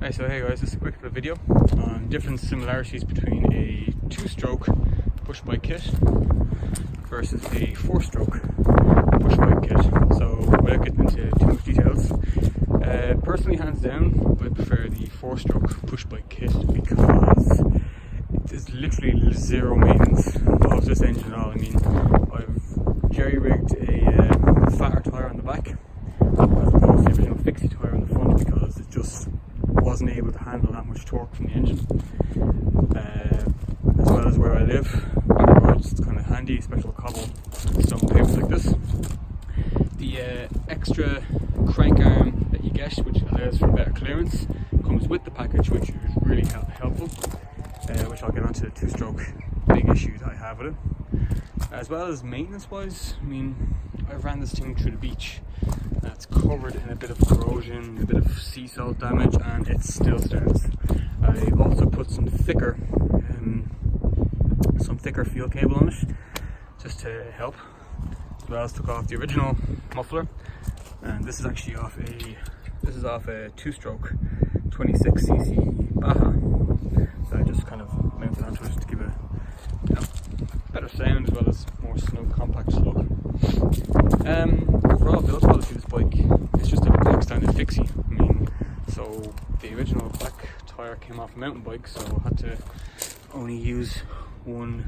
Right, so hey guys, this is a quick little video on different similarities between a 2-stroke push bike kit versus a 4-stroke push bike kit. So without getting into too much details, personally hands down I prefer the 4-stroke push bike kit because there's literally zero maintenance of this engine at all. I mean, I've jerry-rigged a fatter tyre on the back as opposed to the original fixie tyre on the front because it just wasn't able to handle that much torque from the engine. As well as where I live, back roads, it's kind of handy, especially cobble stone pavements like this. The extra crank arm that you get, which allows for better clearance, comes with the package, which is really helpful, which I'll get onto the 2-stroke big issue that I have with it. As well as maintenance wise, I mean, I ran this thing through the beach. It's covered in a bit of corrosion, a bit of sea salt damage, and it still starts. I also put some thicker fuel cable on it, just to help. As well as took off the original muffler, and this is actually off a 2-stroke 26cc Baja. So I just kind of mounted onto it to give a better sound as well as more snug, compact look. Overall build quality of this bike is just a black standard fixie. I mean, so the original black tyre came off a mountain bike, so I had to only use one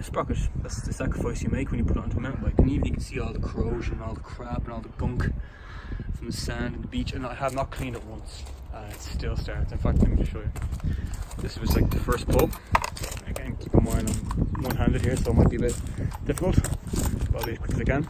sprocket. That's the sacrifice you make when you put it onto a mountain bike. And even you can see all the corrosion, all the crap and all the gunk from the sand and the beach, and I have not cleaned it once. It still starts. In fact, let me just show you. This was like the first pull. Again, keep in mind I'm one-handed here, so it might be a bit difficult, but I'll be as quick as I can.